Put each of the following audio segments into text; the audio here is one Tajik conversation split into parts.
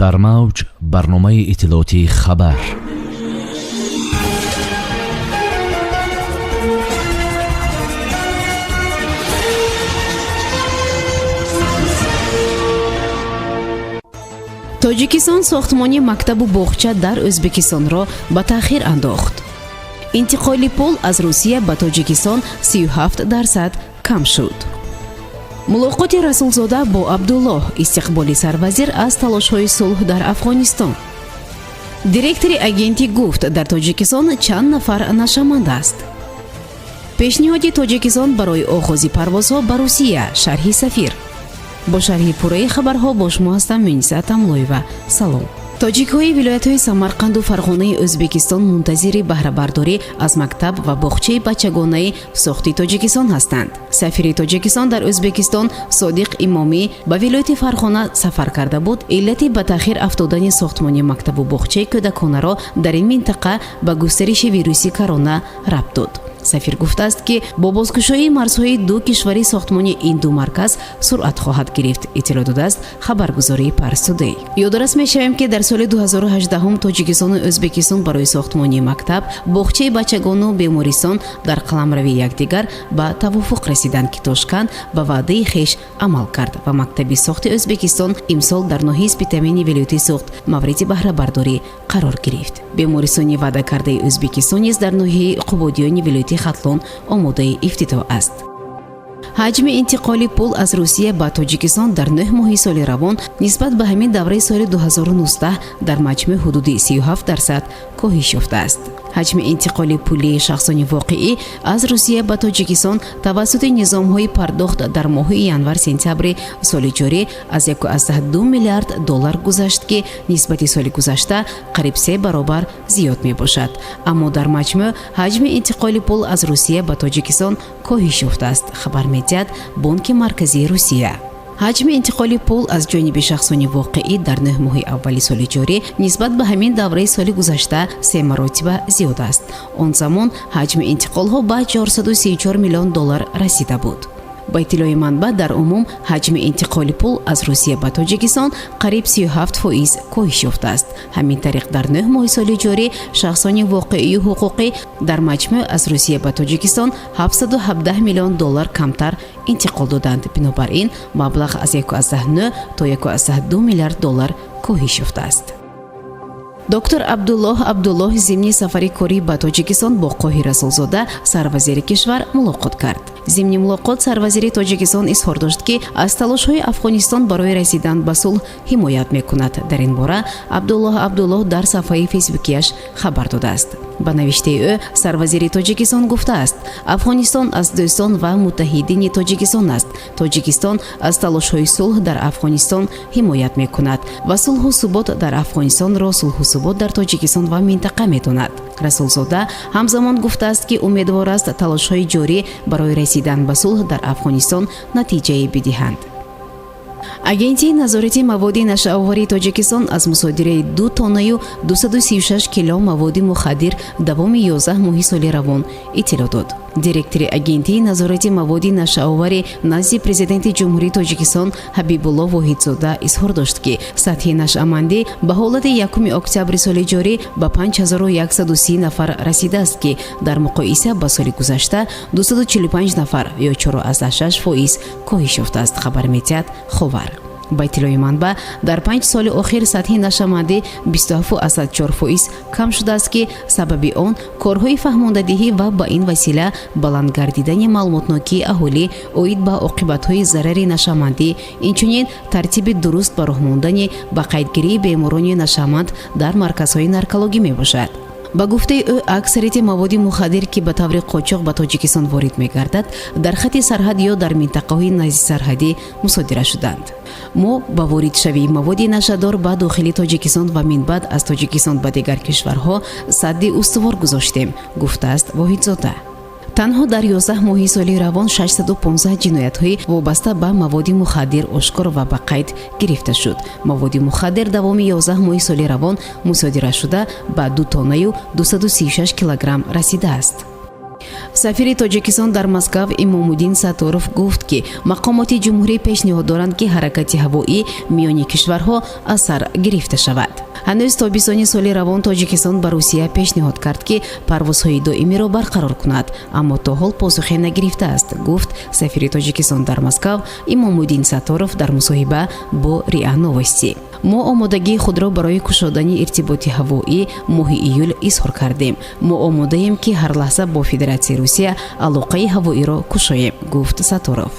در موج برنامه اطلاعاتی خبر. тоҷикистон сохтмони мактабу боғча дар ӯзбекистонро ба таъхир андохт. интиқоли пул аз русия ба тоҷикистон 37% кам шуд. мулоқоти расулзода бо абдуллоҳ, истиқболи сарвазир аз талошҳои сулҳ дар афғонистон. директори агентӣ гуфт дар тоҷикистон чанд нафар нашаманд аст. пешниҳоди тоҷикистон барои оғози парвозҳо ба русия, шарҳи сафир. бо шарҳи пурраи хабарҳо бо шумо ҳастам Мюниса Атамлоева. салом. тоҷикҳои вилоятҳои Самарқанду Фарғонаи Ӯзбекистон мунтазири баҳрабардорӣ аз мактаб ва боғчаи бачагонаи сохти Тоҷикистон ҳастанд. сафири Тоҷикистон дар Ӯзбекистон Содиқ Имомӣ ба вилояти Фарғона сафар карда буд. иллати ба таъхир афтодани сохтмони мактабу боғчаи кӯдаконаро дар ин минтақа ба густариши вируси корона рабт дод. сафир гуфтааст ки бо бозкушоии марзҳои ду кишвари сохтмони ин ду марказ суръат хоҳад гирифт. иттилоъ додааст хабаргузории Парс Тудей. ёдорас мешавем ки дар соли 2018 Тоҷикистону Ӯзбекистон барои сохтмони мактаб, боғчаи бачагону бемористон дар қаламрави якдигар ба тавофуқ расиданд ки Тошканд ба ваъдаи хеш амал кард ва мактаби сохти Ӯзбекистон имсол дар ноҳияи Спитамени вилояти Суғд мавриди баҳрабардорӣ қарор гирифт. бемористони ваъдакардаи Ӯзбекистон низ дар ноҳияи Қубодиёни вилояти Хатлон омодаи ифтитоъ аст. ҳаҷми интиқоли пул аз Русия ба Тоҷикистон дар 9 моҳи соли равон нисбат ба ҳамин давраи соли 2019 дар маҷмӯъ ҳудуди 37% коҳиш ёфтааст. ҳаҷми интиқоли пулии шахсони воқеӣ аз Русия ба Тоҷикистон тавассути низомҳои пардохт дар моҳи январ-сентябри соли ҷорӣ аз 1.2 миллиард доллар гузашт ки нисбати соли гузашта қариб 3 баробар зиёд мебошад. аммо дар маҷмӯъ ҳаҷми интиқоли пул аз Русия ба Тоҷикистон коҳиш ёфтааст, хабар медиҳад Бонки Марказии Русия. ҳаҷми интиқоли пул аз ҷониби шахсони воқеӣ дар 9 моҳи аввали соли ҷорӣ нисбат ба ҳамин давраи соли гузашта 3 маротиба зиёд аст. он замон ҳаҷми интиқолҳо ба 434 миллион доллар расида буд. ба иттилои манбаъ дар умум ҳаҷми интиқоли пул аз Русия ба Тоҷикистон қариб 37% коҳиш ёфтааст. ҳамин тариқ дар 9 моҳи соли ҷорӣ шахсони воқеию ҳуқуқӣ дар маҷмӯъ аз Русия ба Тоҷикистон 717 миллион доллар камтар интиқол доданд. бинобар ин маблағ аз 1.9 то 1.2 миллиард доллар коҳиш ёфтааст. доктор Абдуллоҳ зимни сафари корӣ ба Тоҷикистон бо Қоҳир Расулзода, сарвазири кишвар, мулоқот кард. зимни мулоқот сарвазири Тоҷикистон изҳор дошт ки аз талошҳои Афғонистон барои расидан ба сулҳ ҳимоят мекунад. дар ин бора Абдуллоҳ дар сафҳаи фейсбукиаш хабар додааст. ба навиштаи ӯ сарвазири Тоҷикистон гуфтааст: афғонистон аз дӯстон ва муттаҳидини Тоҷикистон аст. Тоҷикистон аз талошҳои сулҳ дар Афғонистон ҳимоят мекунад ва сулҳу субот дар Афғонистонро сулҳу субот дар Тоҷикистон ва минтақа метонад. Расулзода ҳамзамон гуфтааст ки умедвор аст талошҳои ҷорӣ барои расидан ба сулҳ дар Афғонистон натиҷае бидиҳанд. агентии назорати маводи нашаоварии Тоҷикистон аз мусодираи 2 тоннаю 236 кило маводи мухаддир давоми 11 моҳи соли равон иттилоъ дод. директори агентии назорати маводи нашаоварӣ назди президенти ҷумҳурии Тоҷикистон Ҳабибуллоҳ Воҳидзода изҳор дошт ки сатҳи нашъамандӣ ба ҳолати 1 октябри соли ҷорӣ ба 5130 нафар расидааст ки дар муқоиса ба соли гузашта 245 нафар ё 4.6% коҳиш ёфтааст, хабар медиҳад Ховар. ба иттилои манбаъ дар 5 соли охир сатҳи нашъамандӣ 27.4% кам шудааст ки сабаби он корҳои фаҳмондадиҳӣ ва ба ин васила баланд гардидани маълумотнокии аҳолӣ оид ба оқибатҳои зарари нашъамандӣ, инчунин тартиби дуруст ба роҳ мондани ба қайдгирии беморони нашъаманд дар марказҳои наркологӣ мебошад. ба гуфтаи ӯ аксарияти маводи мухаддир ки ба таври қочоқ ба Тоҷикистон ворид мегардад дар хати сарҳад ё дар минтақаҳои наздисарҳадӣ мусодира шуданд. мо ба воридшавии маводи нашадор ба дохили Тоҷикистон ва минбаъд аз Тоҷикистон ба дигар кишварҳо садди устувор гузоштем, гуфтааст Воҳидзода. танҳо дар 11 моҳи соли равон 615 ҷиноятҳои вобаста ба маводи мухаддир ошкор ва ба қайд гирифта шуд. маводи мухаддир давоми 11 моҳи соли равон мусодира шуда ба 2 тоннаю 236 килограмм расидааст. сафири тоҷикистон дар Москав Имомуддин Сатторов гуфт ки мақомоти ҷумҳурӣ пешниҳод доранд ки ҳаракати ҳавоӣ миёни кишварҳо аз сар гирифта шавад. ҳанӯз тобистони соли равон тоҷикистон ба Русия пешниҳод кард ки парвозҳои доимиро барқарор кунад, аммо то ҳол посухе нагирифтааст, гуфт сафири тоҷикистон дар Москав Имомуддин Сатторов дар мусоҳиба бо РИА Новости. мо омодагии худро барои кушодани иртиботи ҳавоӣ моҳи июл изҳор кардем. мо омодаем ки ҳар лаҳза бо Федератсияи Русия алоқаи ҳавоиро кушоем, гуфт Сатторов.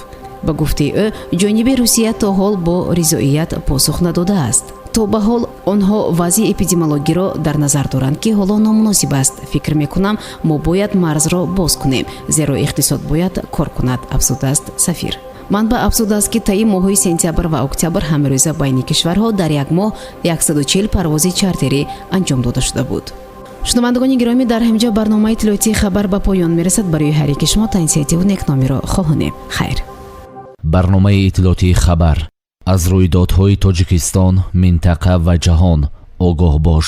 ба гуфтаи ӯ, ҷониби Русия то ҳол бо ризоият посух надодааст. то ба ҳол онҳо вазъи эпидемиологиро дар назар доранд ки ҳоло номуносиб аст. фикр мекунам мо бояд марзро боз кунем, зеро иқтисод бояд кор кунад, афзудааст сафир. манбаъ афзудааст ки таи моҳҳои сентябр ва октябр ҳамрӯза байни кишварҳо дар як моҳ 140 парвози чартерӣ анҷом дода шуда буд. шунавандагони гиромӣ, дар ҳамҷо барномаи иттилоотии хабар ба поён мерасад. барои ҳар яки шумо таъсиятиву некномиро хоҳонем. хайр. барномаи иттилоотии хабар аз рӯйдодҳои Тоҷикистон, минтақа ва ҷаҳон огоҳ бош.